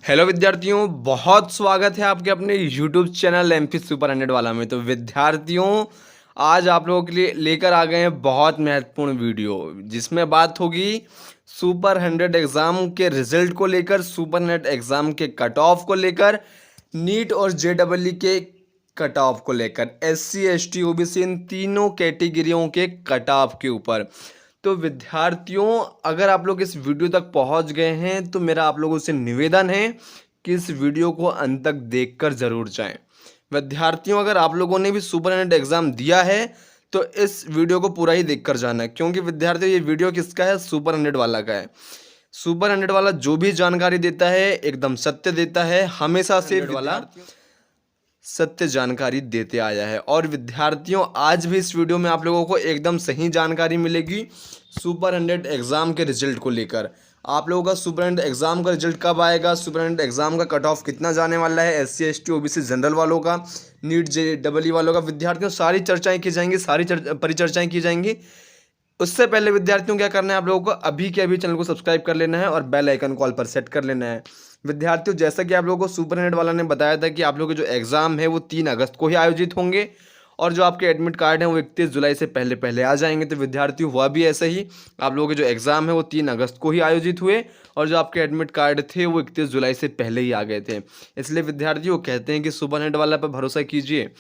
Hello विद्यार्थियों, बहुत स्वागत है आपके अपने यूट्यूब चैनल एमपी सुपर 100 वाला में। तो विद्यार्थियों, आज आप लोगों के लिए लेकर आ गए हैं बहुत महत्वपूर्ण वीडियो, जिसमें बात होगी सुपर 100 एग्ज़ाम के रिजल्ट को लेकर, सुपर 100 एग्ज़ाम के कट ऑफ को लेकर, नीट और जेडबलई के कट ऑफ को लेकर, एससी एसटी ओबीसी इन तीनों कैटेगरियों के कट ऑफ के ऊपर। तो विद्यार्थियों, अगर आप लोग इस वीडियो तक पहुंच गए हैं तो मेरा आप लोगों से निवेदन है कि इस वीडियो को अंत तक देखकर ज़रूर जाएं। विद्यार्थियों, अगर आप लोगों ने भी सुपर 100 एग्ज़ाम दिया है तो इस वीडियो को पूरा ही देखकर जाना है, क्योंकि विद्यार्थियों ये वीडियो किसका है? सुपर 100 वाला का है। सुपर 100 वाला जो भी जानकारी देता है एकदम सत्य देता है, हमेशा से वाला सत्य जानकारी देते आया है। और विद्यार्थियों, आज भी इस वीडियो में आप लोगों को एकदम सही जानकारी मिलेगी सुपर 100 एग्ज़ाम के रिजल्ट को लेकर। आप लोगों का सुपर 100 एग्ज़ाम का रिजल्ट कब आएगा, सुपर 100 एग्ज़ाम का कट ऑफ कितना जाने वाला है, एससी एसटी ओबीसी जनरल वालों का, नीट जेईई वालों का, विद्यार्थियों सारी चर्चाएं की जाएंगी, सारी परिचर्चाएं की जाएंगी। उससे पहले विद्यार्थियों क्या करना है, आप लोगों को अभी के अभी चैनल को सब्सक्राइब कर लेना है और बेल आइकन कॉल पर सेट कर लेना है। विद्यार्थियों, जैसा कि आप लोगों को सुपर 100 वाला ने बताया था कि आप लोगों के जो एग्ज़ाम है वो 3 अगस्त को ही आयोजित होंगे और जो आपके एडमिट कार्ड हैं वो 31 जुलाई से पहले पहले आ जाएंगे। तो विद्यार्थियों, हुआ भी ऐसा ही, आप लोगों के जो एग्ज़ाम है वो 3 अगस्त को ही आयोजित हुए और जो आपके एडमिट कार्ड थे वो 31 जुलाई से पहले ही आ गए थे। इसलिए विद्यार्थियों कहते हैं कि सुपर 100 वाला पर भरोसा कीजिए।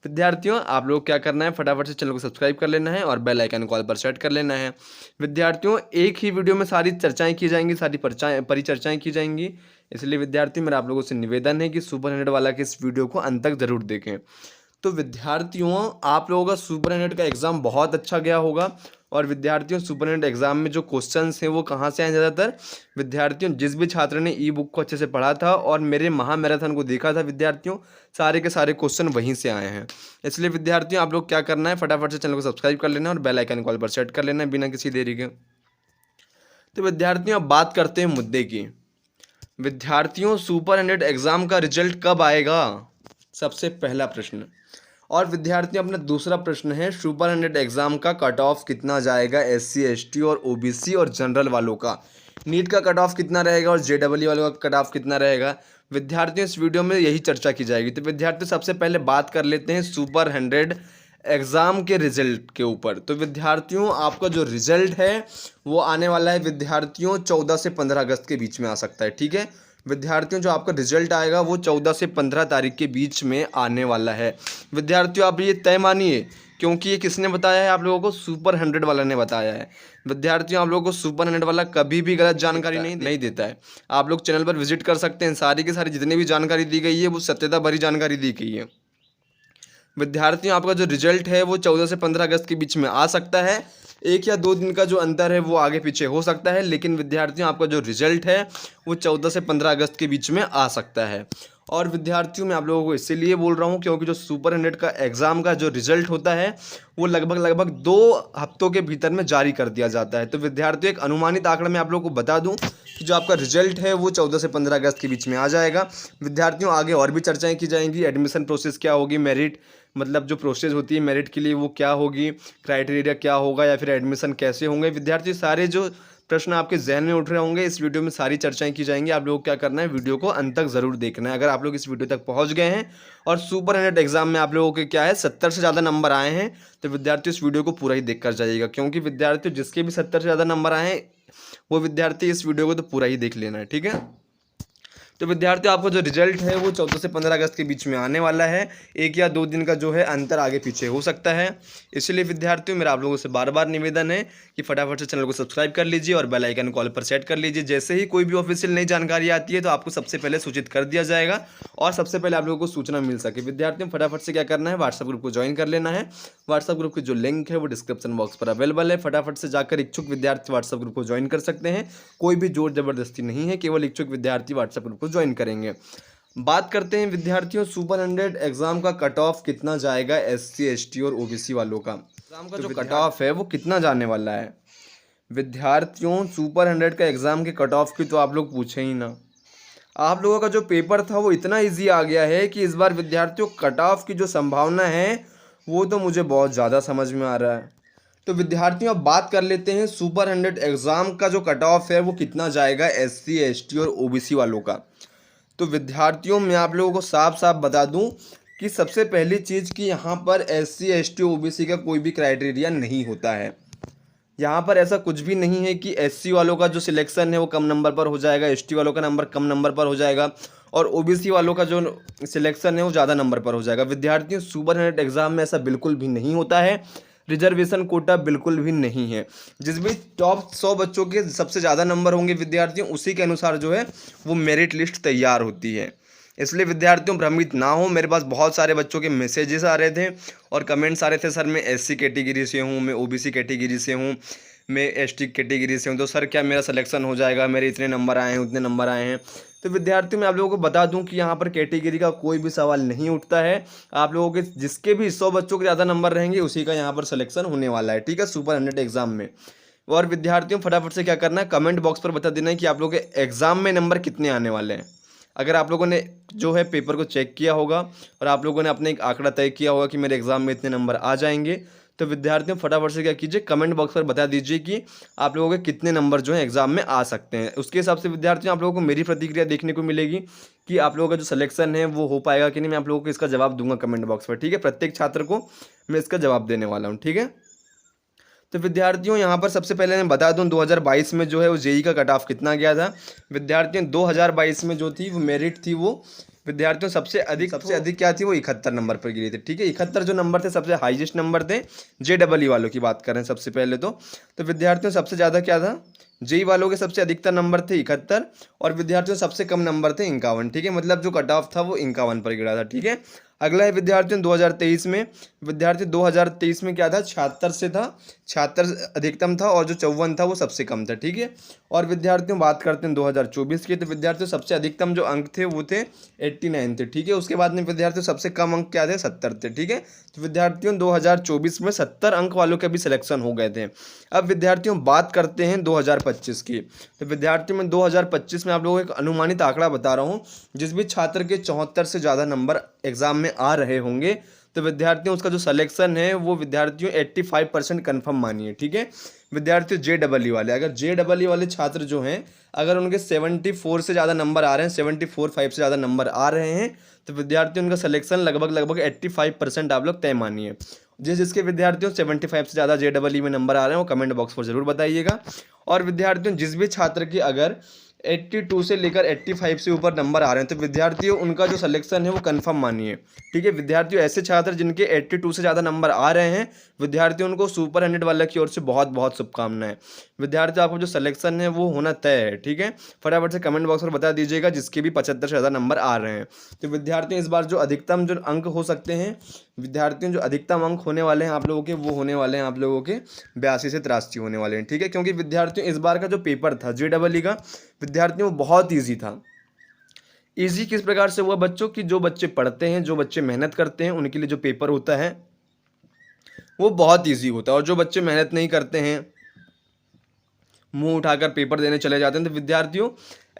विद्यार्थियों, आप लोग क्या करना है, फटाफट से चैनल को सब्सक्राइब कर लेना है और बेल आइकन कॉल पर सेट कर लेना है। विद्यार्थियों, एक ही वीडियो में सारी चर्चाएं की जाएंगी, सारी परिचर्चाएं की जाएंगी। इसलिए विद्यार्थियों, मेरा आप लोगों से निवेदन है कि सुपर 100 वाला के इस वीडियो को अंत तक जरूर देखें। तो विद्यार्थियों, आप लोगों का सुपर 100 का एग्ज़ाम बहुत अच्छा गया होगा। और विद्यार्थियों, सुपर 100 एग्ज़ाम में जो क्वेश्चंस हैं वो कहाँ से आए ज़्यादातर? विद्यार्थियों, जिस भी छात्र ने ई बुक को अच्छे से पढ़ा था और मेरे महामैराथन को देखा था विद्यार्थियों, सारे के सारे क्वेश्चन वहीं से आए हैं। इसलिए विद्यार्थियों, आप लोग क्या करना है, फटाफट से चैनल को सब्सक्राइब कर लेना और बेल आइकन कॉल पर सेट कर लेना है बिना किसी देरी के। तो विद्यार्थियों, अब बात करते हैं मुद्दे की। विद्यार्थियों, सुपर 100 एग्ज़ाम का रिजल्ट कब आएगा? सबसे पहला प्रश्न। और विद्यार्थियों, अपना दूसरा प्रश्न है, सुपर 100 एग्ज़ाम का कट ऑफ कितना जाएगा एससी एसटी और ओबीसी और जनरल वालों का? नीट का कट ऑफ कितना रहेगा और जेडबलई वालों का कट ऑफ कितना रहेगा? विद्यार्थियों, इस वीडियो में यही चर्चा की जाएगी। तो विद्यार्थियों, सबसे पहले बात कर लेते हैं सुपर 100 एग्ज़ाम के रिजल्ट के ऊपर। तो विद्यार्थियों, आपका जो रिजल्ट है वो आने वाला है विद्यार्थियों 14 से 15 अगस्त के बीच में आ सकता है। ठीक है विद्यार्थियों, जो आपका रिजल्ट आएगा वो 14 से 15 तारीख के बीच में आने वाला है। विद्यार्थियों, आप ये तय मानिए, क्योंकि ये किसने बताया है? आप लोगों को सुपर 100 वाला ने बताया है। विद्यार्थियों, आप लोगों को सुपर 100 वाला कभी भी गलत जानकारी नहीं देता है। आप लोग चैनल पर विजिट कर सकते हैं, सारी की सारी जितनी भी जानकारी दी गई है वो सत्यता भरी जानकारी दी गई है। विद्यार्थियों, आपका जो रिजल्ट है वो 14 से 15 अगस्त के बीच में आ सकता है। 1 या 2 दिन का जो अंतर है वो आगे पीछे हो सकता है, लेकिन विद्यार्थियों, आपका जो रिजल्ट है वो 14 से 15 अगस्त के बीच में आ सकता है। और विद्यार्थियों, मैं आप लोगों को इसीलिए बोल रहा हूँ क्योंकि जो सुपर 100 का एग्ज़ाम का जो रिजल्ट होता है वो लगभग 2 हफ्तों के भीतर में जारी कर दिया जाता है। तो विद्यार्थियों, एक अनुमानित आंकड़ा मैं आप लोगों को बता दूं कि जो आपका रिजल्ट है वो 14 से 15 अगस्त के बीच में आ जाएगा। विद्यार्थियों, आगे और भी चर्चाएं की जाएंगी, एडमिशन प्रोसेस क्या होगी, मेरिट मतलब जो प्रोसेस होती है मेरिट के लिए वो क्या होगी, क्राइटेरिया क्या होगा, या फिर एडमिशन कैसे होंगे। विद्यार्थी, सारे जो प्रश्न आपके जहन में उठ रहे होंगे इस वीडियो में सारी चर्चाएं की जाएंगी। आप लोगों को क्या करना है, वीडियो को अंत तक ज़रूर देखना है। अगर आप लोग इस वीडियो तक पहुंच गए हैं और सुपर 100 एग्जाम में आप लोगों के क्या है 70 से ज़्यादा नंबर आए हैं, तो विद्यार्थियों इस वीडियो को पूरा ही देख कर जाइएगा, क्योंकि विद्यार्थियों जिसके भी 70 से ज़्यादा नंबर आए हैं वो विद्यार्थी इस वीडियो को तो पूरा ही देख लेना है। ठीक है, तो विद्यार्थियों, आपका जो रिजल्ट है वो 14 से 15 अगस्त के बीच में आने वाला है। 1 या 2 दिन का जो है अंतर आगे पीछे हो सकता है। इसलिए विद्यार्थियों, मेरा आप लोगों से बार बार निवेदन है कि फटाफट से चैनल को सब्सक्राइब कर लीजिए और बेल आइकन कॉल पर सेट कर लीजिए। जैसे ही कोई भी ऑफिशियल नई जानकारी आती है तो आपको सबसे पहले सूचित कर दिया जाएगा और सबसे पहले आप लोगों को सूचना मिल सके। विद्यार्थियों, फटाफट से क्या करना है, व्हाट्सएप ग्रुप को ज्वाइन कर लेना है। व्हाट्सएप ग्रुप की जो लिंक है वो डिस्क्रिप्शन बॉक्स पर अवेलेबल है। फटाफट से जाकर इच्छुक विद्यार्थी व्हाट्सएप ग्रुप को ज्वाइन कर सकते हैं। कोई भी जोर जबरदस्ती नहीं है, केवल इच्छुक विद्यार्थी व्हाट्सएप ग्रुप को ज्वाइन करेंगे। बात करते हैं विद्यार्थियों, सुपर 100 एग्जाम का कट ऑफ कितना जाएगा एससी एसटी और ओबीसी वालों का? एग्जाम का जो कट ऑफ है वो कितना जाने वाला है? विद्यार्थियों, सुपर 100 का एग्जाम के कट ऑफ की तो आप लोग पूछे ही ना। आप लोगों का जो पेपर था वो इतना इजी आ गया है कि इस बार विद्यार्थियों कट ऑफ की जो संभावना है वो तो मुझे बहुत ज़्यादा समझ में आ रहा है। तो विद्यार्थियों, अब बात कर लेते हैं सुपर 100 एग्ज़ाम का जो कट ऑफ है वो कितना जाएगा एससी एसटी और ओबीसी वालों का। तो विद्यार्थियों मैं आप लोगों को साफ साफ बता दूं कि सबसे पहली चीज़ कि यहाँ पर SC ST OBC का कोई भी क्राइटेरिया नहीं होता है। यहाँ पर ऐसा कुछ भी नहीं है कि SC वालों का जो सिलेक्शन है वो कम नंबर पर हो जाएगा, ST वालों का नंबर कम नंबर पर हो जाएगा और OBC वालों का जो सिलेक्शन है वो ज़्यादा नंबर पर हो जाएगा। विद्यार्थियों सुपरनेट एग्जाम में ऐसा बिल्कुल भी नहीं होता है, रिजर्वेशन कोटा बिल्कुल भी नहीं है। जिस भी टॉप 100 बच्चों के सबसे ज़्यादा नंबर होंगे विद्यार्थियों, उसी के अनुसार जो है वो मेरिट लिस्ट तैयार होती है। इसलिए विद्यार्थियों भ्रमित ना हो। मेरे पास बहुत सारे बच्चों के मैसेजेस आ रहे थे और कमेंट्स आ रहे थे, सर मैं SC कैटेगरी से हूँ, मैं OBC कैटेगरी से हूँ, मैं ST कैटेगरी से हूँ, तो सर क्या मेरा सिलेक्शन हो जाएगा, मेरे इतने नंबर आए हैं, उतने नंबर आए हैं। तो विद्यार्थियों मैं आप लोगों को बता दूं कि यहाँ पर कैटेगरी का कोई भी सवाल नहीं उठता है। आप लोगों के जिसके भी 100 बच्चों के ज़्यादा नंबर रहेंगे उसी का यहाँ पर सिलेक्शन होने वाला है, ठीक है, सुपर 100 एग्जाम में। और विद्यार्थियों फटाफट से क्या करना है, कमेंट बॉक्स पर बता देना है कि आप लोगों के एग्जाम में नंबर कितने आने वाले हैं। अगर आप लोगों ने जो है पेपर को चेक किया होगा और आप लोगों ने अपने एक आंकड़ा तय किया होगा कि मेरे एग्जाम में इतने नंबर आ जाएंगे, तो विद्यार्थियों फटाफट से क्या कीजिए, कमेंट बॉक्स पर बता दीजिए कि आप लोगों के कितने नंबर जो है एग्जाम में आ सकते हैं। उसके हिसाब से विद्यार्थियों आप लोगों को मेरी प्रतिक्रिया देखने को मिलेगी कि आप लोगों का जो सिलेक्शन है वो हो पाएगा कि नहीं। मैं आप लोगों को इसका जवाब दूंगा कमेंट बॉक्स पर, ठीक है, प्रत्येक छात्र को मैं इसका जवाब देने वाला हूँ, ठीक है। तो विद्यार्थियों यहाँ पर सबसे पहले मैं बता दूं 2022 में जो है वो जेई का कट ऑफ कितना गया था। विद्यार्थियों 2022 में जो थी वो मेरिट थी, वो विद्यार्थियों सबसे अधिक क्या थी, वो 71 नंबर पर गिरी थी, ठीक है। 71 जो नंबर थे सबसे हाईएस्ट नंबर थे। JEE वालों की बात करें सबसे पहले तो विद्यार्थियों सबसे ज़्यादा क्या था, जेई वालों के सबसे अधिकतम नंबर थे 71 और विद्यार्थियों सबसे कम नंबर थे 51, ठीक है, मतलब जो कट ऑफ था वो 51 पर गिरा था, ठीक है। अगला है विद्यार्थियों 2023 में। विद्यार्थी 2023 में क्या था, 76 से था, 76 अधिकतम था और जो 54 था वो सबसे कम था, ठीक है। और विद्यार्थियों बात करते हैं 2024 की, तो विद्यार्थियों सबसे अधिकतम जो अंक थे वो थे 89 थे, ठीक है। उसके बाद में विद्यार्थियों सबसे कम अंक क्या थे, 70 थे, ठीक है। तो विद्यार्थियों 2024 में 70 अंक वालों के भी सिलेक्शन हो गए थे। अब विद्यार्थियों बात करते हैं 2025 की। तो विद्यार्थियों में 2025 में आप लोगों को एक अनुमानित आंकड़ा बता रहा हूँ, जिस भी छात्र के 74 से ज़्यादा नंबर एग्जाम में आ रहे होंगे तो विद्यार्थियों उसका जो सिलेक्शन है वो विद्यार्थियों 85% कन्फर्म मानिए, ठीक है। विद्यार्थियों JEE वाले, अगर JEE वाले छात्र जो हैं अगर उनके 74 से ज़्यादा नंबर आ रहे हैं, 74.5 से ज़्यादा नंबर आ रहे हैं, तो विद्यार्थियों उनका सिलेक्शन लगभग 85% आप लोग तय मानिए। जिसके विद्यार्थियों 75 से ज़्यादा JEE में नंबर आ रहे हैं वो कमेंट बॉक्स पर जरूर बताइएगा। और विद्यार्थियों जिस भी छात्र की अगर 82 से लेकर 85 से ऊपर नंबर आ रहे हैं तो विद्यार्थियों उनका जो सिलेक्शन है वो कंफर्म मानिए, ठीक है। विद्यार्थियों ऐसे छात्र जिनके 82 से ज़्यादा नंबर आ रहे हैं, विद्यार्थियों उनको सुपर 100 वाला की ओर से बहुत बहुत शुभकामनाएं। विद्यार्थियों आपको जो सिलेक्शन है वो होना तय है, ठीक है। फटाफट से कमेंट बॉक्स पर बता दीजिएगा जिसके भी 75 से ज़्यादा नंबर आ रहे हैं। तो विद्यार्थियों इस बार जो अधिकतम जो अंक हो सकते हैं, विद्यार्थियों जो अधिकतम अंक होने वाले हैं आप लोगों के, वो होने वाले हैं आप लोगों के 82 से 83 होने वाले हैं, ठीक है। क्योंकि विद्यार्थियों इस बार का जो पेपर था JEE का, विद्यार्थियों वो बहुत ईजी था। ईजी किस प्रकार से हुआ बच्चों की, जो बच्चे पढ़ते हैं, जो बच्चे मेहनत करते हैं, उनके लिए जो पेपर होता है वो बहुत ईजी होता है। और जो बच्चे मेहनत नहीं करते हैं, मुंह उठाकर पेपर देने चले जाते हैं, तो विद्यार्थियों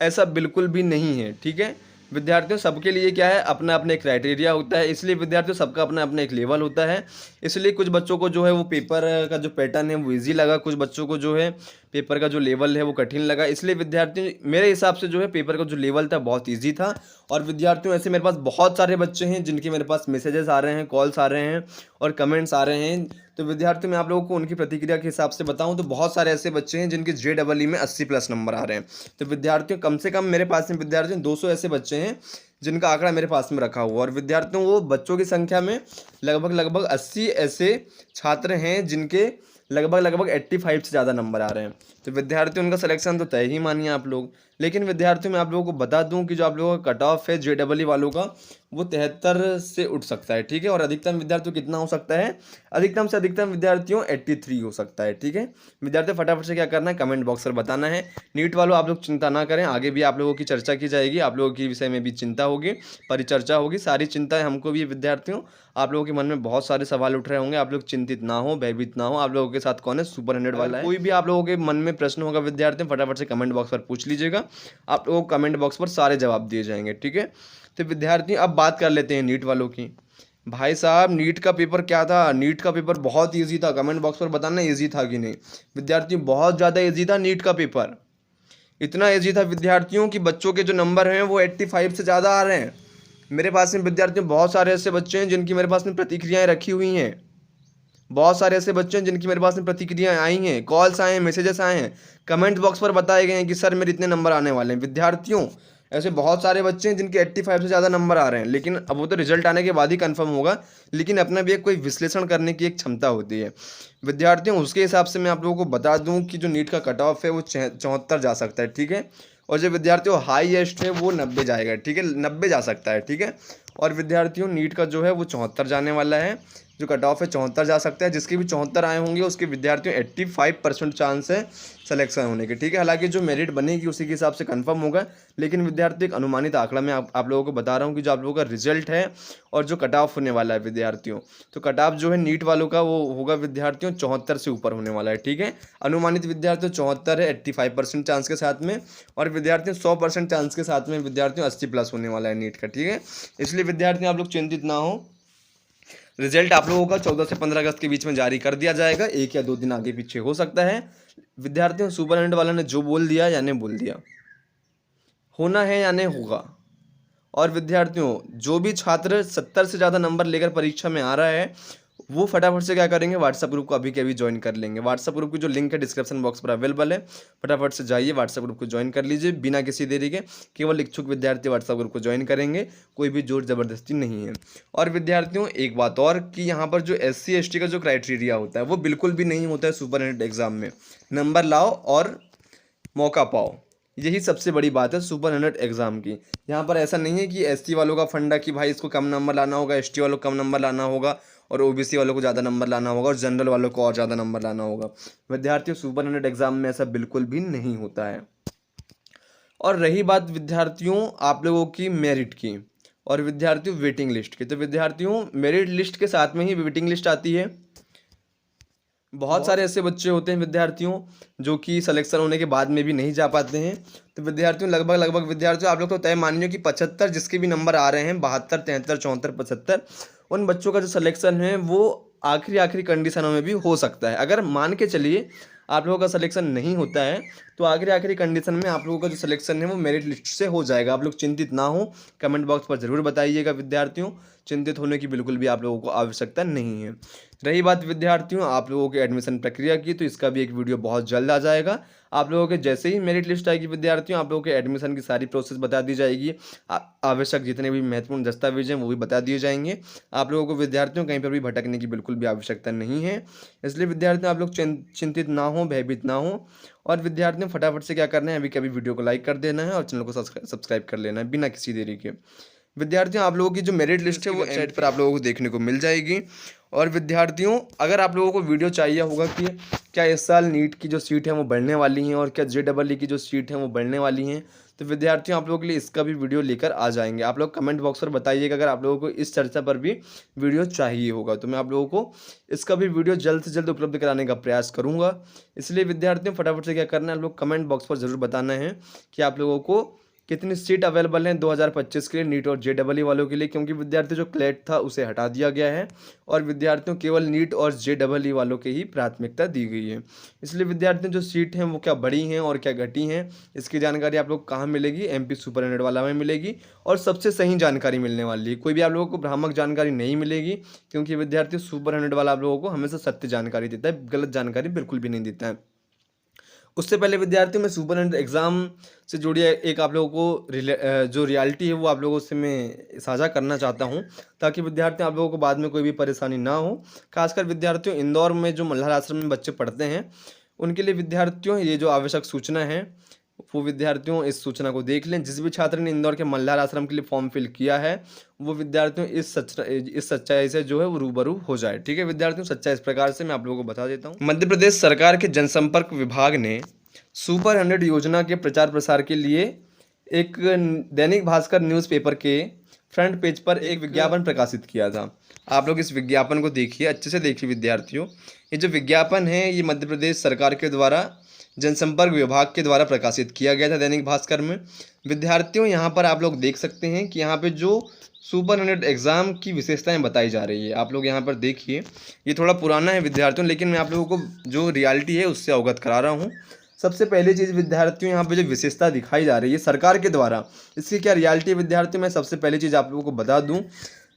ऐसा बिल्कुल भी नहीं है, ठीक है। विद्यार्थियों सबके लिए क्या है, अपना अपना एक क्राइटेरिया होता है, इसलिए विद्यार्थियों सबका अपना अपना एक लेवल होता है। इसलिए कुछ बच्चों को जो है वो पेपर का जो पैटर्न है वो इजी लगा, कुछ बच्चों को जो है पेपर का जो लेवल है वो कठिन लगा। इसलिए विद्यार्थियों मेरे हिसाब से जो है पेपर का जो लेवल था बहुत ईजी था। और विद्यार्थियों ऐसे मेरे पास बहुत सारे बच्चे हैं जिनके मेरे पास मैसेजेस आ रहे हैं, कॉल्स आ रहे हैं और कमेंट्स आ रहे हैं। तो विद्यार्थियों मैं आप लोगों को उनकी प्रतिक्रिया के हिसाब से बताऊं तो बहुत सारे ऐसे बच्चे हैं जिनके JEE में 80+ नंबर आ रहे हैं। तो विद्यार्थियों कम से कम मेरे पास में विद्यार्थियों 200 ऐसे बच्चे हैं जिनका आंकड़ा मेरे पास में रखा हुआ। और विद्यार्थियों वो बच्चों की संख्या में लगभग 80 ऐसे छात्र हैं जिनके लगभग 85 से ज़्यादा नंबर आ रहे हैं। तो विद्यार्थियों उनका सिलेक्शन तो तय ही मानिए आप लोग। लेकिन विद्यार्थियों मैं आप लोगों को बता दूं कि जो आप लोगों का कट ऑफ है JEE वालों का वो 73 से उठ सकता है, ठीक है। और अधिकतम विद्यार्थियों कितना हो सकता है, अधिकतम से अधिकतम विद्यार्थियों 83 हो सकता है, ठीक है। विद्यार्थियों फटाफट से क्या करना है, कमेंट बॉक्स पर बताना है। नीट वालों आप लोग चिंता ना करें, आगे भी आप लोगों की चर्चा की जाएगी, आप लोगों के विषय में भी चिंता होगी, परिचर्चा होगी, सारी चिंताएं हमको भी। विद्यार्थियों आप लोगों के मन में बहुत सारे सवाल उठ रहे होंगे, आप लोग चिंतित ना हो, भयभीत ना हो। आप लोगों के साथ कौन है, सुपर 100 वाला है। कोई भी आप लोगों के मन में प्रश्न होगा विद्यार्थियों फटाफट से कमेंट बॉक्स पर पूछ लीजिएगा, आप लोगों को कमेंट बॉक्स पर सारे जवाब दिए जाएंगे, ठीक है। तो विद्यार्थी अब बात कर लेते हैं नीट वालों की। भाई साहब नीट का पेपर क्या था, नीट का पेपर बहुत ईजी था, कमेंट बॉक्स पर बताना ईजी था कि नहीं। विद्यार्थी बहुत ज़्यादा ईजी था नीट का पेपर। इतना ईजी था विद्यार्थियों कि बच्चों के जो नंबर हैं वो 85 से ज़्यादा आ रहे हैं। मेरे पास में विद्यार्थियों बहुत सारे ऐसे बच्चे हैं जिनकी मेरे पास में प्रतिक्रियाएं रखी हुई हैं। बहुत सारे ऐसे बच्चे हैं जिनकी मेरे पास में प्रतिक्रियाएं आई हैं, कॉल्स आए हैं, मैसेजेस आए हैं, कमेंट बॉक्स पर बताए गए हैं कि सर मेरे इतने नंबर आने वाले हैं। विद्यार्थियों ऐसे बहुत सारे बच्चे हैं जिनके 85 से ज़्यादा नंबर आ रहे हैं, लेकिन अब वो तो रिजल्ट आने के बाद ही कंफर्म होगा। लेकिन अपना भी एक कोई विश्लेषण करने की एक क्षमता होती है विद्यार्थियों। उसके हिसाब से मैं आप लोगों को बता दूं कि जो नीट का कट ऑफ है वो 74 जा सकता है, ठीक है। और जो विद्यार्थियों हाईएस्ट है वो 90 जाएगा, ठीक है, 90 जा सकता है, ठीक है। और विद्यार्थियों नीट का जो है वो 74 जाने वाला है, जो कट ऑफ है 74 जा सकता है। जिसके भी 74 आए होंगे उसके विद्यार्थियों 85% चांस है सिलेक्शन होने के, ठीक है। हालांकि जो मेरिट बनेगी उसी के हिसाब से कंफर्म होगा, लेकिन विद्यार्थी एक अनुमानित आंकड़ा मैं आप लोगों को बता रहा हूँ कि जो आप लोगों का रिजल्ट है और जो कट ऑफ होने वाला है विद्यार्थियों, तो कट ऑफ जो है नीट वालों का वो होगा विद्यार्थियों 74 से ऊपर होने वाला है, ठीक है। अनुमानित विद्यार्थियों 74 है 85% चांस के साथ में, और विद्यार्थियों 100% चांस के साथ में विद्यार्थियों 80+ होने वाला है नीट का, ठीक है। इसलिए विद्यार्थियों आप लोग चिंतित ना हो। रिजल्ट आप लोगों का 14 से 15 अगस्त के बीच में जारी कर दिया जाएगा, 1 या 2 दिन आगे पीछे हो सकता है। विद्यार्थियों सुपरटेंडेंट वाला ने जो बोल दिया यानी बोल दिया, होना है या नहीं होगा। और विद्यार्थियों जो भी छात्र 70 से ज़्यादा नंबर लेकर परीक्षा में आ रहा है वो फटाफट से क्या करेंगे, व्हाट्सएप ग्रुप को अभी के अभी ज्वाइन कर लेंगे। व्हाट्सएप ग्रुप की जो लिंक है डिस्क्रिप्शन बॉक्स पर अवेलेबल है, फटाफट से जाइए व्हाट्सएप ग्रुप को ज्वाइन कर लीजिए बिना किसी देरी के। केवल इच्छुक विद्यार्थी व्हाट्सएप ग्रुप को ज्वाइन करेंगे, कोई भी जोर ज़बरदस्ती नहीं है। और विद्यार्थियों एक बात और कि यहाँ पर जो SC ST का जो क्राइटेरिया होता है वो बिल्कुल भी नहीं होता है सुपरटेंडेंट एग्जाम में। नंबर लाओ और मौका पाओ, यही सबसे बड़ी बात है सुपरटेंडेंट एग्जाम की। यहाँ पर ऐसा नहीं है कि SC वालों का फंडा कि भाई इसको कम नंबर लाना होगा, ST वालों को कम नंबर लाना होगा, और OBC वालों को ज़्यादा नंबर लाना होगा, और जनरल वालों को और ज़्यादा नंबर लाना होगा। विद्यार्थियों सुपरटेंडेंट एग्जाम में ऐसा बिल्कुल भी नहीं होता है। और रही बात विद्यार्थियों आप लोगों की मेरिट की और विद्यार्थियों वेटिंग लिस्ट की, तो विद्यार्थियों मेरिट लिस्ट के साथ में ही वेटिंग लिस्ट आती है। बहुत सारे ऐसे बच्चे होते हैं विद्यार्थियों जो कि सिलेक्शन होने के बाद में भी नहीं जा पाते हैं। तो विद्यार्थियों लगभग विद्यार्थियों आप लोग तो तय मानिए कि 75 जिसके भी नंबर आ रहे हैं, 72, 73, 74, 75, उन बच्चों का जो सिलेक्शन है वो आखिरी कंडीशनों में भी हो सकता है। अगर मान के चलिए आप लोगों का सिलेक्शन नहीं होता है तो आखिरी कंडीशन में आप लोगों का जो सिलेक्शन है वो मेरिट लिस्ट से हो जाएगा। आप लोग चिंतित ना हो, कमेंट बॉक्स पर ज़रूर बताइएगा विद्यार्थियों, चिंतित होने की बिल्कुल भी आप लोगों को आवश्यकता नहीं है। रही बात विद्यार्थियों आप लोगों के एडमिशन प्रक्रिया की, तो इसका भी एक वीडियो बहुत जल्द आ जाएगा। आप लोगों के जैसे ही मेरिट लिस्ट आएगी विद्यार्थियों आप लोगों के एडमिशन की सारी प्रोसेस बता दी जाएगी, आवश्यक जितने भी महत्वपूर्ण दस्तावेज हैं वो भी बता दिए जाएंगे। आप लोगों को विद्यार्थियों कहीं पर भी भटकने की बिल्कुल भी आवश्यकता नहीं है। इसलिए विद्यार्थियों आप लोग चिंतित ना हो, भयभीत ना हो। और विद्यार्थियों फटाफट से क्या करना है, अभी कभी वीडियो को लाइक कर देना है और चैनल को सब्सक्राइब कर लेना है बिना किसी देरी के। विद्यार्थियों आप लोगों की जो मेरिट लिस्ट है वो वेबसाइट पर आप लोगों को देखने को मिल जाएगी। और विद्यार्थियों अगर आप लोगों को वीडियो चाहिए होगा कि क्या इस साल नीट की जो सीट है वो बढ़ने वाली हैं और क्या JEE की जो सीट है वो बढ़ने वाली हैं, तो विद्यार्थियों आप लोगों के लिए इसका भी वीडियो लेकर आ जाएंगे। आप लोग कमेंट बॉक्स पर बताइएगा अगर आप लोगों को इस चर्चा पर भी वीडियो चाहिए होगा, तो मैं आप लोगों को इसका भी वीडियो जल्द से जल्द उपलब्ध कराने का प्रयास करूँगा। इसलिए विद्यार्थियों फटाफट से क्या करना है, आप लोग कमेंट बॉक्स पर ज़रूर बताना है कि आप लोगों को कितनी सीट अवेलेबल हैं 2025 के लिए नीट और JEE वालों के लिए, क्योंकि विद्यार्थी जो क्लेट था उसे हटा दिया गया है और विद्यार्थियों केवल नीट और JEE वालों के ही प्राथमिकता दी गई है। इसलिए विद्यार्थियों जो सीट हैं वो क्या बढ़ी हैं और क्या घटी हैं, इसकी जानकारी आप लोग कहाँ मिलेगी, MP सुपरटेंडेंट वाला में मिलेगी और सबसे सही जानकारी मिलने वाली है। कोई भी आप लोगों को भ्रामक जानकारी नहीं मिलेगी, क्योंकि विद्यार्थी सुपरटेंडेंट वाला आप लोगों को हमेशा सत्य जानकारी देता है, गलत जानकारी बिल्कुल भी नहीं देता है। उससे पहले विद्यार्थियों में सुपरटेंडेंट एग्ज़ाम से जुड़ी एक आप लोगों को जो रियलिटी है वो आप लोगों से मैं साझा करना चाहता हूं, ताकि विद्यार्थियों आप लोगों को बाद में कोई भी परेशानी ना हो। खासकर विद्यार्थियों इंदौर में जो मल्हार आश्रम में बच्चे पढ़ते हैं उनके लिए विद्यार्थियों ये जो आवश्यक सूचना है वो विद्यार्थियों इस सूचना को देख लें। जिस भी छात्र ने इंदौर के मल्हार आश्रम के लिए फॉर्म फिल किया है वो विद्यार्थियों इस सच्चाई से जो है वो रूबरू हो जाए, ठीक है। विद्यार्थियों सच्चाई इस प्रकार से मैं आप लोगों को बता देता हूँ। मध्य प्रदेश सरकार के जनसंपर्क विभाग ने सुपर100 योजना के प्रचार प्रसार के लिए एक दैनिक भास्कर न्यूज़पेपर के फ्रंट पेज पर एक विज्ञापन प्रकाशित किया था। आप लोग इस विज्ञापन को देखिए, अच्छे से देखिए विद्यार्थियों। ये जो विज्ञापन है ये मध्य प्रदेश सरकार के द्वारा जनसंपर्क विभाग के द्वारा प्रकाशित किया गया था दैनिक भास्कर में। विद्यार्थियों यहाँ पर आप लोग देख सकते हैं कि यहाँ पे जो सुपरटेंडेंट एग्ज़ाम की विशेषताएं बताई जा रही है, आप लोग यहाँ पर देखिए। ये थोड़ा पुराना है विद्यार्थियों, लेकिन मैं आप लोगों को जो रियलिटी है उससे अवगत करा रहा हूँ। सबसे पहली चीज़ विद्यार्थियों यहाँ पे जो विशेषता दिखाई जा रही है सरकार के द्वारा, इसकी क्या रियलिटी है विद्यार्थियों, मैं सबसे पहली चीज़ आप लोगों को बता दूँ।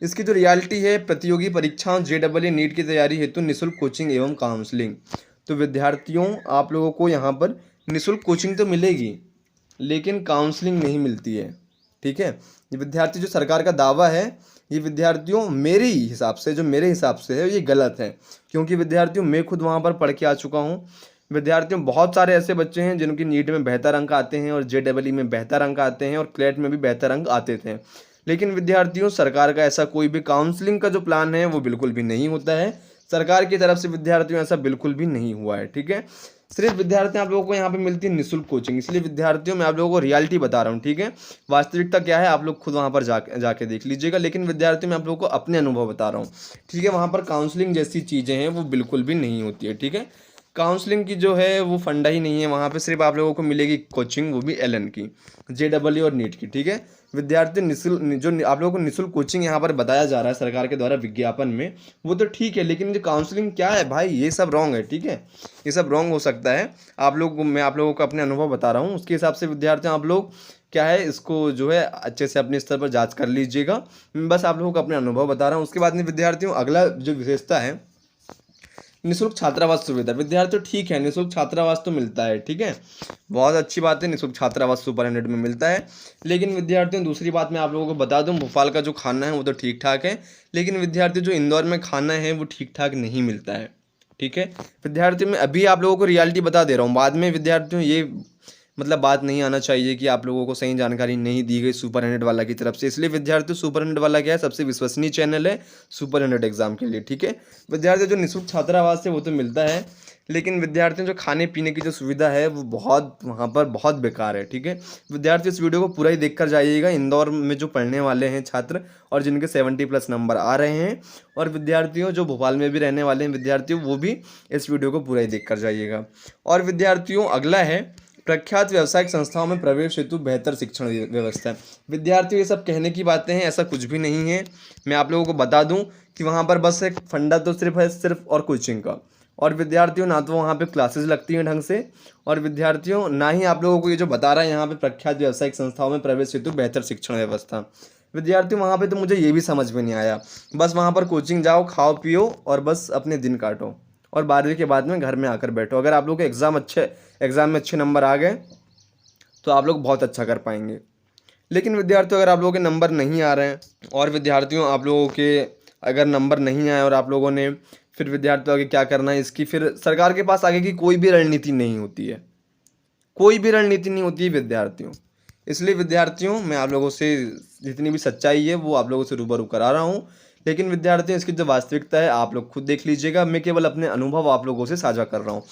इसकी जो रियलिटी है, प्रतियोगी परीक्षाओं JEE नीट की तैयारी हेतु निःशुल्क कोचिंग एवं काउंसलिंग। तो विद्यार्थियों आप लोगों को यहाँ पर निःशुल्क कोचिंग तो मिलेगी, लेकिन काउंसलिंग नहीं मिलती है। ठीक है, ये विद्यार्थी जो सरकार का दावा है, ये विद्यार्थियों मेरे हिसाब से, जो मेरे हिसाब से है, ये गलत है। क्योंकि विद्यार्थियों मैं खुद वहाँ पर पढ़ के आ चुका हूँ। विद्यार्थियों बहुत सारे ऐसे बच्चे हैं जिनकी नीट में बेहतर अंक आते हैं और JEE में बेहतर अंक आते हैं और क्लेट में भी बेहतर अंक आते थे। लेकिन विद्यार्थियों सरकार का ऐसा कोई भी काउंसलिंग का जो प्लान है वो बिल्कुल भी नहीं होता है। सरकार की तरफ से विद्यार्थियों ऐसा बिल्कुल भी नहीं हुआ है। ठीक है, सिर्फ विद्यार्थियों आप लोगों को यहाँ पे मिलती है निःशुल्क कोचिंग। इसलिए विद्यार्थियों मैं आप लोगों को रियलिटी बता रहा हूँ। ठीक है, वास्तविकता क्या है आप लोग खुद वहाँ पर जाके देख लीजिएगा। लेकिन विद्यार्थियों मैं आप लोगों को अपने अनुभव बता रहा हूँ। ठीक है, वहाँ पर काउंसलिंग जैसी चीज़ें हैं वो बिल्कुल भी नहीं होती है। ठीक है, काउंसलिंग की जो है वो फंडा ही नहीं है। वहाँ पे सिर्फ आप लोगों को मिलेगी कोचिंग, वो भी LN की, JEE और नीट की। ठीक है, विद्यार्थी निःशुल्क जो आप लोगों को निःशुल्क कोचिंग यहाँ पर बताया जा रहा है सरकार के द्वारा विज्ञापन में, वो तो ठीक है, लेकिन जो काउंसलिंग क्या है भाई, ये सब रॉन्ग है। ठीक है, ये सब रॉन्ग हो सकता है। मैं आप लोगों को अपने अनुभव बता रहा हूँ, उसके हिसाब से विद्यार्थियों आप लोग क्या है इसको जो है अच्छे से अपने स्तर पर जाँच कर लीजिएगा। मैं बस आप लोगों को अपने अनुभव बता रहा हूँ। उसके बाद में विद्यार्थियों अगला जो विशेषता है, निःशुल्क छात्रावास सुविधा। विद्यार्थियों ठीक है, निःशुल्क छात्रावास तो मिलता है। ठीक है, बहुत अच्छी बात है, निःशुल्क छात्रावास सुपरिटेंडेंट में मिलता है। लेकिन विद्यार्थियों दूसरी बात मैं आप लोगों को बता दूं, भोपाल का जो खाना है वो तो ठीक ठाक है, लेकिन विद्यार्थियों जो इंदौर में खाना है वो ठीक ठाक नहीं मिलता है। ठीक है, विद्यार्थियों में अभी आप लोगों को रियलिटी बता दे रहा हूँ, बाद में विद्यार्थियों ये मतलब बात नहीं आना चाहिए कि आप लोगों को सही जानकारी नहीं दी गई सुपरिटेंडेंट वाला की तरफ से। इसलिए विद्यार्थियों सुपरिटेंडेंट वाला क्या है, सबसे विश्वसनीय चैनल है सुपरिटेंडेंट एग्जाम के लिए। ठीक है, विद्यार्थियों जो निःशुल्क छात्रावास है वो तो मिलता है, लेकिन विद्यार्थियों जो खाने पीने की जो सुविधा है वो बहुत वहाँ पर बहुत बेकार है। ठीक है, विद्यार्थी इस वीडियो को पूरा ही देख कर जाइएगा। इंदौर में जो पढ़ने वाले हैं छात्र और जिनके 70+ नंबर आ रहे हैं, और विद्यार्थियों जो भोपाल में भी रहने वाले हैं विद्यार्थियों, वो भी इस वीडियो को पूरा ही देख कर जाइएगा। और विद्यार्थियों अगला है प्रख्यात व्यावसायिक संस्थाओं में प्रवेश हेतु बेहतर शिक्षण व्यवस्था। विद्यार्थियों ये सब कहने की बातें हैं, ऐसा कुछ भी नहीं है। मैं आप लोगों को बता दूं कि वहाँ पर बस एक फंडा तो सिर्फ है, सिर्फ और कोचिंग का। और विद्यार्थियों ना तो वहाँ पे क्लासेस लगती हैं ढंग से, और विद्यार्थियों ना ही आप लोगों को ये जो बता रहा है यहाँ पे प्रख्यात व्यावसायिक संस्थाओं में प्रवेश हेतु बेहतर शिक्षण व्यवस्था। विद्यार्थियों वहाँ पे तो मुझे ये भी समझ में नहीं आया, बस वहाँ पर कोचिंग जाओ, खाओ पियो और बस अपने दिन काटो, और 12वीं के बाद में घर में आकर बैठो। अगर आप लोग एग्ज़ाम में अच्छे नंबर आ गए तो आप लोग बहुत अच्छा कर पाएंगे। लेकिन विद्यार्थियों अगर आप लोगों के नंबर नहीं आ रहे हैं, और विद्यार्थियों आप लोगों के अगर नंबर नहीं आए और आप लोगों ने फिर विद्यार्थियों आगे क्या करना है, इसकी फिर सरकार के पास आगे की कोई भी रणनीति नहीं होती है, कोई भी रणनीति नहीं होती है विद्यार्थियों। इसलिए विद्यार्थियों मैं आप लोगों से जितनी भी सच्चाई है वो आप लोगों से रूबरू करा रहा हूँ। लेकिन विद्यार्थियों इसकी जो वास्तविकता है आप लोग खुद देख लीजिएगा, मैं केवल अपने अनुभव आप लोगों से साझा कर रहा हूँ।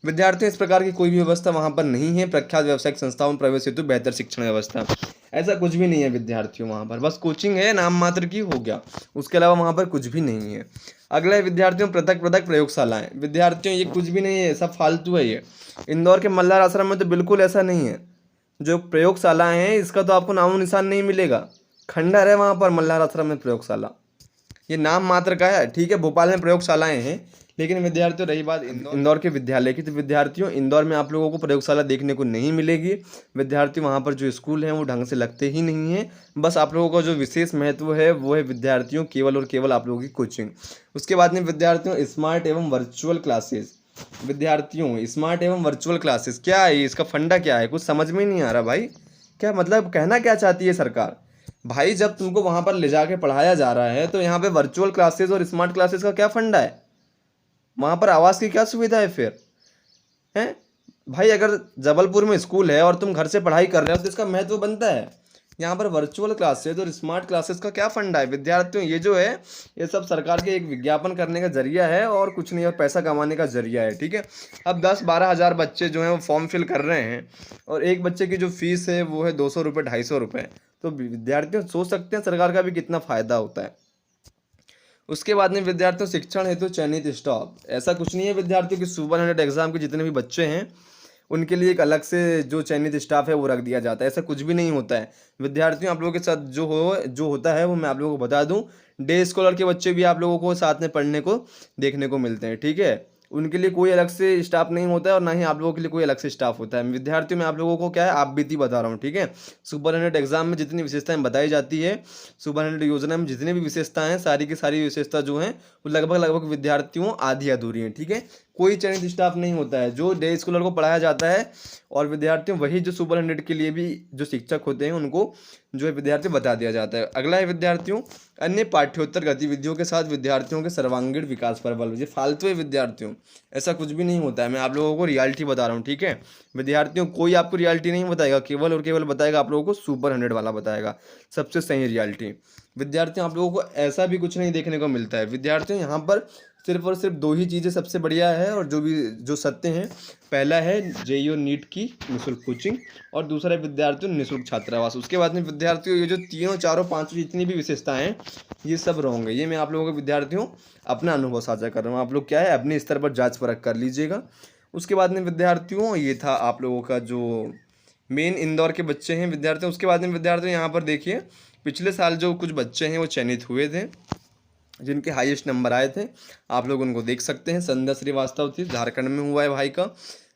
विद्यार्थियों इस प्रकार की कोई भी व्यवस्था वहाँ पर नहीं है। प्रख्यात व्यावसायिक संस्थाओं में प्रवेश हेतु बेहतर शिक्षण व्यवस्था, ऐसा कुछ भी नहीं है विद्यार्थियों। वहाँ पर बस कोचिंग है नाम मात्र की, हो गया, उसके अलावा वहाँ पर कुछ भी नहीं है। अगला है विद्यार्थियों पृथक पृथक प्रयोगशालाएं। विद्यार्थियों ये कुछ भी नहीं है, सब फालतू है ये। इंदौर के मल्हार आश्रम में तो बिल्कुल ऐसा नहीं है। जो प्रयोगशालाएं हैं इसका तो आपको नामो निशान नहीं मिलेगा। खंडहर है वहाँ पर मल्हार आश्रम में प्रयोगशाला, ये नाम मात्र का है। ठीक है, भोपाल में प्रयोगशालाएं हैं, लेकिन विद्यार्थियों रही बात इंदौर के विद्यालय की, तो विद्यार्थियों इंदौर में आप लोगों को प्रयोगशाला देखने को नहीं मिलेगी। विद्यार्थी वहाँ पर जो स्कूल हैं वो ढंग से लगते ही नहीं हैं। बस आप लोगों का जो विशेष महत्व है वो है विद्यार्थियों केवल और केवल आप लोगों की कोचिंग। उसके बाद में विद्यार्थियों स्मार्ट एवं वर्चुअल क्लासेस। विद्यार्थियों स्मार्ट एवं वर्चुअल क्लासेस क्या है, इसका फंडा क्या है, कुछ समझ में नहीं आ रहा भाई। क्या मतलब कहना क्या चाहती है सरकार भाई? जब तुमको वहाँ पर ले जाके पढ़ाया जा रहा है तो यहाँ पे वर्चुअल क्लासेस और स्मार्ट क्लासेस का क्या फंडा है? वहाँ पर आवास की क्या सुविधा है फिर? हैं भाई, अगर जबलपुर में स्कूल है और तुम घर से पढ़ाई कर रहे हो तो इसका महत्व बनता है। यहाँ पर वर्चुअल क्लासेस और स्मार्ट क्लासेस का क्या फंडा है? विद्यार्थियों ये जो है ये सब सरकार के एक विज्ञापन करने का जरिया है और कुछ नहीं, और पैसा कमाने का जरिया है। ठीक है, अब 10-12 हज़ार बच्चे जो हैं वो फॉर्म फिल कर रहे हैं, और एक बच्चे की जो फीस है वो है 200 रुपये 250 रुपये। तो विद्यार्थियों सोच सकते हैं सरकार का भी कितना फ़ायदा होता है। उसके बाद में विद्यार्थियों शिक्षण हेतु चयनित स्टाफ, ऐसा कुछ नहीं है विद्यार्थियों की सुपरिटेंडेंट एग्जाम के जितने भी बच्चे हैं उनके लिए एक अलग से जो चयनित स्टाफ है वो रख दिया जाता है, ऐसा कुछ भी नहीं होता है। विद्यार्थियों आप लोगों के साथ जो होता है वो मैं आप लोगों को बता दूं, डे स्कॉलर के बच्चे भी आप लोगों को साथ में पढ़ने को देखने को मिलते हैं। ठीक है, उनके लिए कोई अलग से स्टाफ नहीं होता है और ना ही आप लोगों के लिए कोई अलग से स्टाफ होता है। विद्यार्थियों में आप लोगों को क्या है, आप बीती बता रहा हूँ, ठीक है। सुपरटेंडेंट एग्जाम में जितनी विशेषताएं बताई जाती है, सुपरटेंडेंट योजना में जितनी भी विशेषताएं हैं, सारी की सारी विशेषता जो हैं वो लगभग लगभग विद्यार्थियों आधी अधूरी हैं, ठीक है। कोई चयनित स्टाफ नहीं होता है, जो डे स्कॉलर को पढ़ाया जाता है और विद्यार्थियों वही जो सुपरटेंडेंट के लिए भी जो शिक्षक होते हैं उनको जो है विद्यार्थी बता दिया जाता है। अगला है विद्यार्थियों अन्य पाठ्योत्तर गतिविधियों के साथ विद्यार्थियों के सर्वांगीण विकास पर बल। ये फालतू है विद्यार्थियों, ऐसा कुछ भी नहीं होता है। मैं आप लोगों को रियलिटी बता रहा हूँ, ठीक है। विद्यार्थियों कोई आपको रियलिटी नहीं बताएगा, केवल और केवल बताएगा आप लोगों को सुपर 100 वाला बताएगा, सबसे सही रियलिटी। विद्यार्थियों आप लोगों को ऐसा भी कुछ नहीं देखने को मिलता है। विद्यार्थियों यहाँ पर सिर्फ और सिर्फ दो ही चीज़ें सबसे बढ़िया है और जो सत्य हैं, पहला है जेईई नीट की निःशुल्क कोचिंग और दूसरा है विद्यार्थियों निःशुल्क छात्रावास। उसके बाद में विद्यार्थियों ये जो तीनों चारों पांचों जितनी भी विशेषताएं हैं ये सब रॉन्ग है। ये मैं आप लोगों को विद्यार्थियों अपना अनुभव साझा कर रहा हूँ, आप लोग क्या है अपने स्तर पर जांच परख कर लीजिएगा। उसके बाद में विद्यार्थियों ये था आप लोगों का जो मेन इंदौर के बच्चे हैं विद्यार्थियों। उसके बाद में विद्यार्थियों यहाँ पर देखिए पिछले साल जो कुछ बच्चे हैं वो चयनित हुए थे जिनके हाईएस्ट नंबर आए थे, आप लोग उनको देख सकते हैं। संध्या श्रीवास्तव थी, झारखंड में हुआ है भाई का,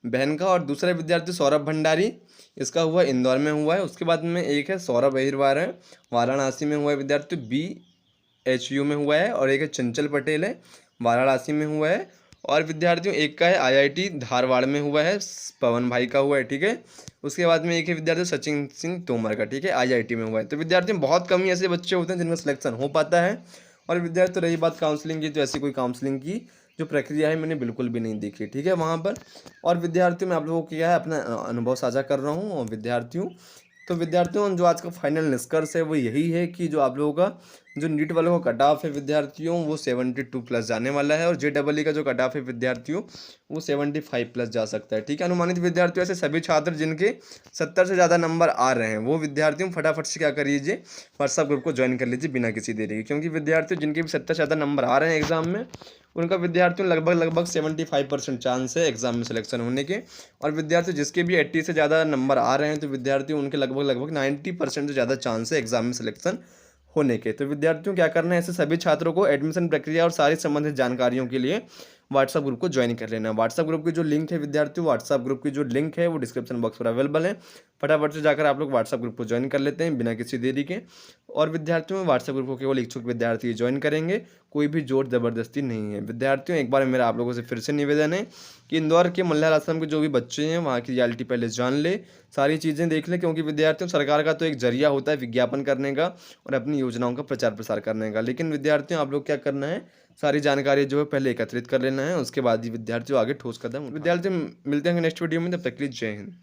बहन का। और दूसरा विद्यार्थी सौरभ भंडारी, इसका हुआ इंदौर में हुआ है। उसके बाद में एक है सौरभ अहिरवार है, वाराणसी में हुआ है विद्यार्थी, BHU में हुआ है। और एक है चंचल पटेल है, वाराणसी में हुआ है। और विद्यार्थियों एक का है IIT धारवाड़ में हुआ है, पवन भाई का हुआ है, ठीक है। उसके बाद में एक है विद्यार्थी सचिन सिंह तोमर का, ठीक है, IIT में हुआ है। तो विद्यार्थियों बहुत कम ही ऐसे बच्चे होते हैं जिनका सिलेक्शन हो पाता है। और विद्यार्थी रही बात काउंसलिंग की, तो ऐसी कोई काउंसलिंग की जो प्रक्रिया है मैंने बिल्कुल भी नहीं देखी, ठीक है, वहाँ पर। और विद्यार्थियों में आप लोगों को क्या है अपना अनुभव साझा कर रहा हूँ। और विद्यार्थियों जो आज का फाइनल निष्कर्ष है वो यही है कि जो आप लोगों का जो नीट वालों का कट ऑफ है विद्यार्थियों वो 72+ जाने वाला है और JEE का जो कट ऑफ है विद्यार्थियों वो 75+ जा सकता है, ठीक है। अनुमानित विद्यार्थियों ऐसे सभी छात्र जिनके 70 से ज़्यादा नंबर आ रहे हैं वो विद्यार्थियों फटाफट से क्या करिए व्हाट्सएप ग्रुप को ज्वाइन कर लीजिए बिना किसी देरी के, क्योंकि विद्यार्थियों जिनके भी 70 से ज़्यादा नंबर आ रहे हैं एग्जाम में उनका विद्यार्थियों लगभग 75% चांस है एग्जाम में सिलेक्शन होने के। और विद्यार्थी जिसके भी 80 से ज़्यादा नंबर आ रहे हैं तो विद्यार्थियों उनके लगभग 90% से ज़्यादा चांस है एग्जाम में सिलेक्शन होने के। तो विद्यार्थियों क्या करना है, ऐसे सभी छात्रों को एडमिशन प्रक्रिया और सारी संबंधित जानकारियों के लिए व्हाट्सएप ग्रुप को ज्वाइन कर लेना। व्हाट्सएप ग्रुप की जो लिंक है विद्यार्थियों, व्हाट्सएप ग्रुप की जो लिंक है वो डिस्क्रिप्शन बॉक्स पर अवेलेबल है, फटाफट से जाकर आप लोग व्हाट्सएप ग्रुप को ज्वाइन कर लेते हैं बिना किसी देरी के। और विद्यार्थियों में व्हाट्सएप ग्रुप को केवल इच्छुक विद्यार्थी ज्वाइन करेंगे, कोई भी जोर जबरदस्ती नहीं है। विद्यार्थियों एक बार मेरा आप लोगों से फिर से निवेदन है कि इंदौर के मल्हार आश्रम के जो भी बच्चे हैं वहाँ की रियलिटी पहले जान ले, सारी चीज़ें देख लें, क्योंकि विद्यार्थियों सरकार का तो एक जरिया होता है विज्ञापन करने का और अपनी योजनाओं का प्रचार प्रसार करने का, लेकिन विद्यार्थियों आप लोग क्या करना है सारी जानकारी जो है पहले एकत्रित कर लेना है, उसके बाद ही विद्यार्थियों आगे ठोस कदम। विद्यार्थी मिलते हैं नेक्स्ट वीडियो में, तब तक के लिए जय हिंद।